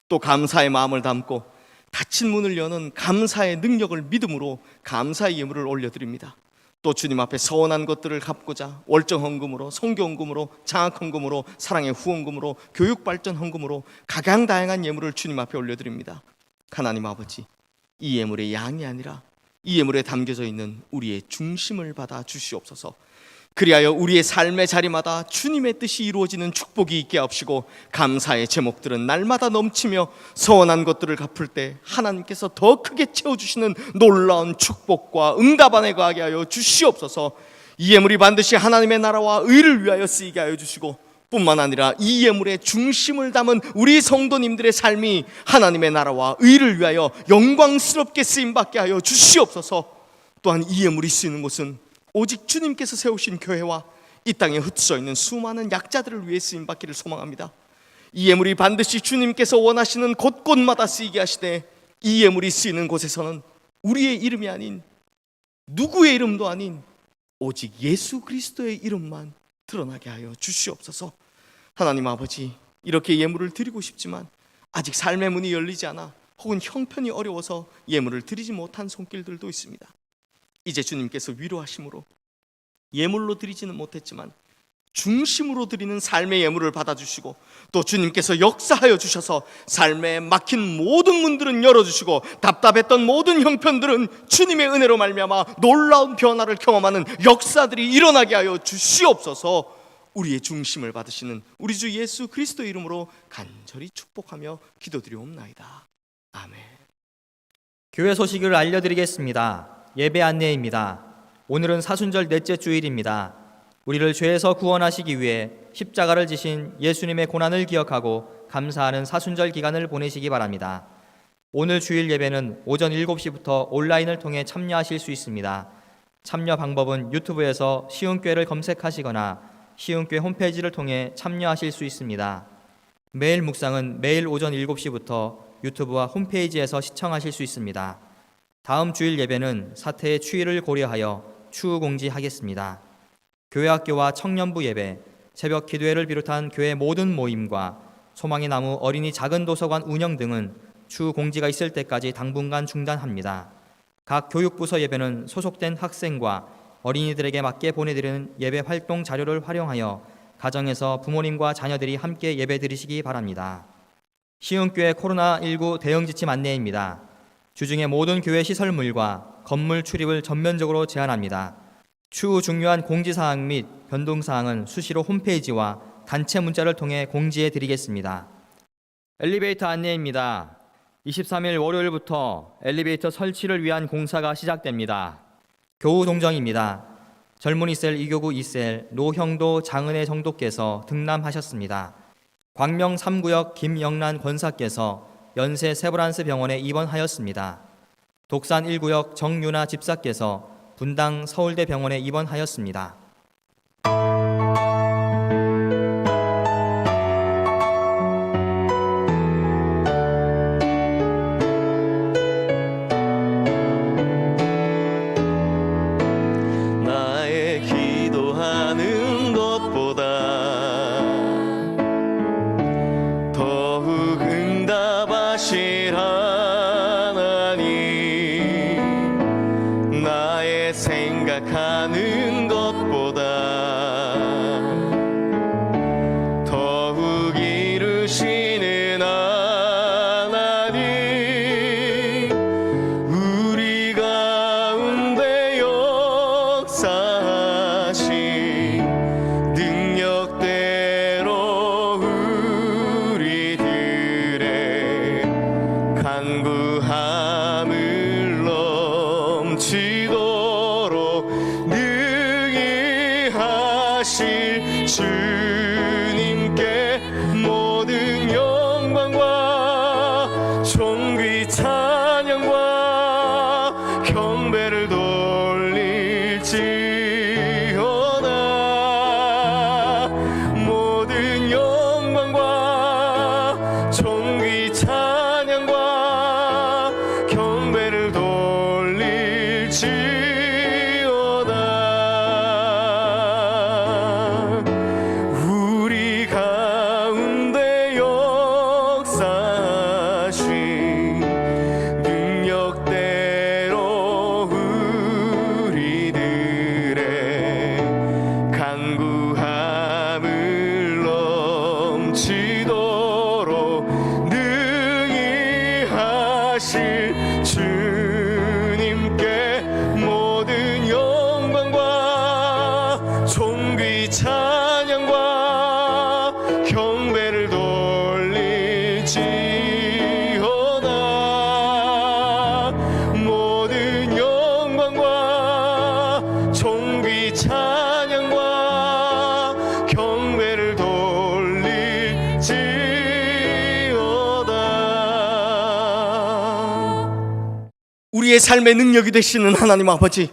또 감사의 마음을 담고 닫힌 문을 여는 감사의 능력을 믿음으로 감사의 예물을 올려드립니다. 또 주님 앞에 서원한 것들을 갚고자 월정 헌금으로, 성교 헌금으로, 장학 헌금으로, 사랑의 후원금으로, 교육 발전 헌금으로 각양다양한 예물을 주님 앞에 올려드립니다. 하나님 아버지, 이 예물의 양이 아니라 이 예물에 담겨져 있는 우리의 중심을 받아 주시옵소서. 그리하여 우리의 삶의 자리마다 주님의 뜻이 이루어지는 축복이 있게 하옵시고, 감사의 제목들은 날마다 넘치며 서원한 것들을 갚을 때 하나님께서 더 크게 채워주시는 놀라운 축복과 응답 안에 거하게 하여 주시옵소서. 이 예물이 반드시 하나님의 나라와 의를 위하여 쓰이게 하여 주시고, 뿐만 아니라 이 예물의 중심을 담은 우리 성도님들의 삶이 하나님의 나라와 의를 위하여 영광스럽게 쓰임받게 하여 주시옵소서. 또한 이 예물이 쓰이는 곳은 오직 주님께서 세우신 교회와 이 땅에 흩어져 있는 수많은 약자들을 위해 쓰임받기를 소망합니다. 이 예물이 반드시 주님께서 원하시는 곳곳마다 쓰이게 하시되, 이 예물이 쓰이는 곳에서는 우리의 이름이 아닌, 누구의 이름도 아닌 오직 예수 그리스도의 이름만 드러나게 하여 주시옵소서. 하나님 아버지, 이렇게 예물을 드리고 싶지만 아직 삶의 문이 열리지 않아 혹은 형편이 어려워서 예물을 드리지 못한 손길들도 있습니다. 이제 주님께서 위로하심으로 예물로 드리지는 못했지만 중심으로 드리는 삶의 예물을 받아주시고, 또 주님께서 역사하여 주셔서 삶에 막힌 모든 문들은 열어주시고, 답답했던 모든 형편들은 주님의 은혜로 말미암아 놀라운 변화를 경험하는 역사들이 일어나게 하여 주시옵소서. 우리의 중심을 받으시는 우리 주 예수 그리스도의 이름으로 간절히 축복하며 기도드리옵나이다. 아멘. 교회 소식을 알려드리겠습니다. 예배 안내입니다. 오늘은 사순절 넷째 주일입니다. 우리를 죄에서 구원하시기 위해 십자가를 지신 예수님의 고난을 기억하고 감사하는 사순절 기간을 보내시기 바랍니다. 오늘 주일 예배는 오전 7시부터 온라인을 통해 참여하실 수 있습니다. 참여 방법은 유튜브에서 시흥교회를 검색하시거나 시흥교회 홈페이지를 통해 참여하실 수 있습니다. 매일 묵상은 매일 오전 7시부터 유튜브와 홈페이지에서 시청하실 수 있습니다. 다음 주일 예배는 사태의 추이를 고려하여 추후 공지하겠습니다. 교회학교와 청년부 예배, 새벽 기도회를 비롯한 교회 모든 모임과 소망의 나무 어린이 작은 도서관 운영 등은 추후 공지가 있을 때까지 당분간 중단합니다. 각 교육부서 예배는 소속된 학생과 어린이들에게 맞게 보내드리는 예배 활동 자료를 활용하여 가정에서 부모님과 자녀들이 함께 예배 드리시기 바랍니다. 시흥교회 코로나19 대응 지침 안내입니다. 주중에 모든 교회 시설물과 건물 출입을 전면적으로 제한합니다. 추후 중요한 공지사항 및 변동사항은 수시로 홈페이지와 단체 문자를 통해 공지해 드리겠습니다. 엘리베이터 안내입니다. 23일 월요일부터 엘리베이터 설치를 위한 공사가 시작됩니다. 교우 동정입니다. 젊은이셀 2교구 2셀 노형도 장은혜 정도께서 등남하셨습니다. 광명 3구역 김영란 권사께서 연세 세브란스 병원에 입원하였습니다. 독산 1구역 정유나 집사께서 분당 서울대 병원에 입원하였습니다. 나의 기도하는 것보다 더욱 응답하실 하나님, 나의 생각하는 것보다 더욱 이루시는 하나님, 우리 가운데 역사하신 능력대로 우리들의 간구함을 넘치도록 능히 하실 주님께 모든 영광과 하실 주님께 모든 영광과 존귀 찬양과 경배를 돌리지어다. 모든 영광과 존귀 찬양과 경배를 돌리지어다. 우리의 삶의 능력이 되시는 하나님 아버지,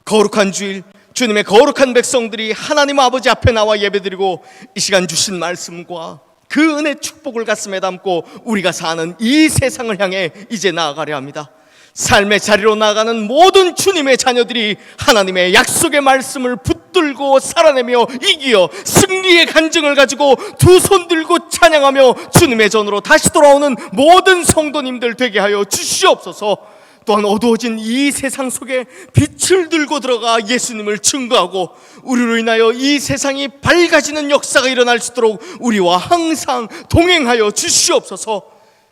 거룩한 주일 주님의 거룩한 백성들이 하나님 아버지 앞에 나와 예배드리고 이 시간 주신 말씀과 그 은혜 축복을 가슴에 담고 우리가 사는 이 세상을 향해 이제 나아가려 합니다. 삶의 자리로 나아가는 모든 주님의 자녀들이 하나님의 약속의 말씀을 붙들고 살아내며 이기어 승리의 간증을 가지고 두 손 들고 찬양하며 주님의 전으로 다시 돌아오는 모든 성도님들 되게 하여 주시옵소서. 또한 어두워진 이 세상 속에 빛을 들고 들어가 예수님을 증거하고 우리로 인하여 이 세상이 밝아지는 역사가 일어날 수 있도록 우리와 항상 동행하여 주시옵소서.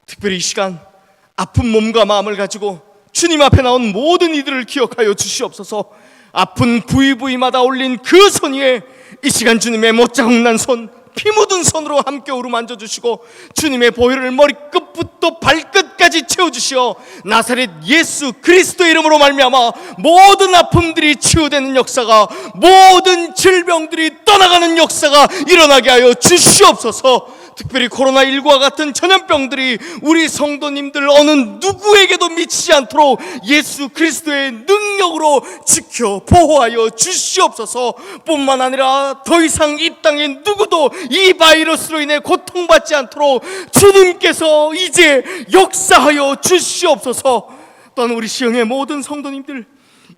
특별히 이 시간 아픈 몸과 마음을 가지고 주님 앞에 나온 모든 이들을 기억하여 주시옵소서. 아픈 부위부위마다 올린 그 손 위에 이 시간 주님의 못자국 난 손, 피 묻은 손으로 함께 어루만져 주시고 주님의 보혈을 머리끝부터 발끝까지 채워주시어 나사렛 예수 그리스도의 이름으로 말미암아 모든 아픔들이 치유되는 역사가, 모든 질병들이 떠나가는 역사가 일어나게 하여 주시옵소서. 특별히 코로나19와 같은 전염병들이 우리 성도님들 어느 누구에게도 미치지 않도록 예수 그리스도의 능력으로 지켜 보호하여 주시옵소서. 뿐만 아니라 더 이상 이 땅에 누구도 이 바이러스로 인해 고통받지 않도록 주님께서 이제 역사하여 주시옵소서. 또한 우리 시흥의 모든 성도님들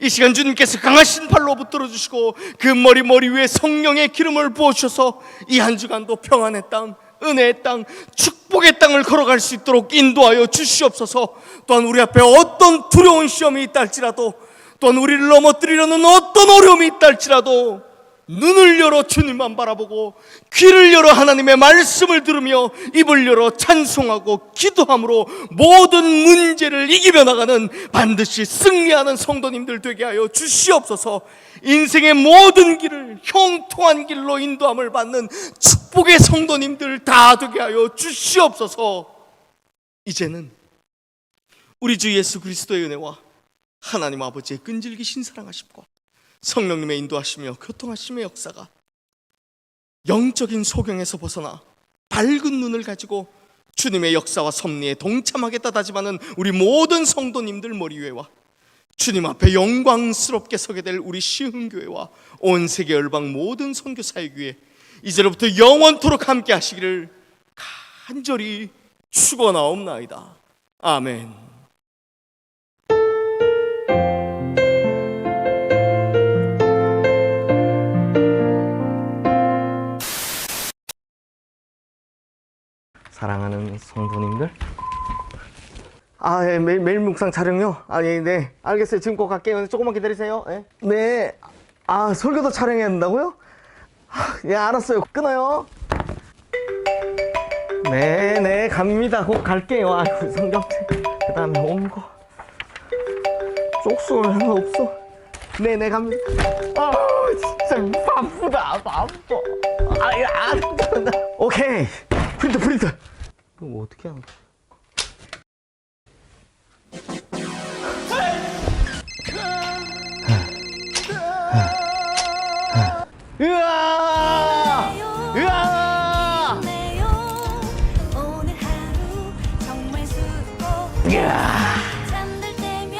이 시간 주님께서 강하신 팔로 붙들어 주시고 그 머리 위에 성령의 기름을 부어주셔서 이 한 주간도 평안의 땅, 은혜의 땅, 축복의 땅을 걸어갈 수 있도록 인도하여 주시옵소서. 또한 우리 앞에 어떤 두려운 시험이 있다 할지라도, 또한 우리를 넘어뜨리려는 어떤 어려움이 있다 할지라도 눈을 열어 주님만 바라보고 귀를 열어 하나님의 말씀을 들으며 입을 열어 찬송하고 기도함으로 모든 문제를 이기며 나가는 반드시 승리하는 성도님들 되게 하여 주시옵소서. 인생의 모든 길을 형통한 길로 인도함을 받는 축복의 성도님들 다 되게 하여 주시옵소서. 이제는 우리 주 예수 그리스도의 은혜와 하나님 아버지의 끈질기신 사랑하심과 성령님의 인도하시며 교통하심의 역사가 영적인 소경에서 벗어나 밝은 눈을 가지고 주님의 역사와 섭리에 동참하겠다 다짐하는 우리 모든 성도님들 머리 위에와 주님 앞에 영광스럽게 서게 될 우리 시흥교회와 온 세계 열방 모든 선교사역 위에 이제로부터 영원토록 함께 하시기를 간절히 축원하옵나이다. 아멘. 사랑하는 성도님들, 예, 매일 묵상 촬영요? 예, 네, 알겠어요. 지금 꼭 갈게요. 조금만 기다리세요. 예. 네. 설교도 촬영해야 된다고요? 예, 알았어요. 끊어요. 네, 갑니다. 꼭 갈게요. 성경책, 그 다음에 옮고 쪽수는 하나 없어. 네, 갑니다. 진짜 바쁘다. 오케이. 프린트. 뭐 어떻게 하는 거야?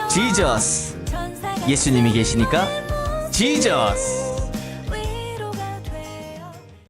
지저스. 예수님이 계시니까 지저스.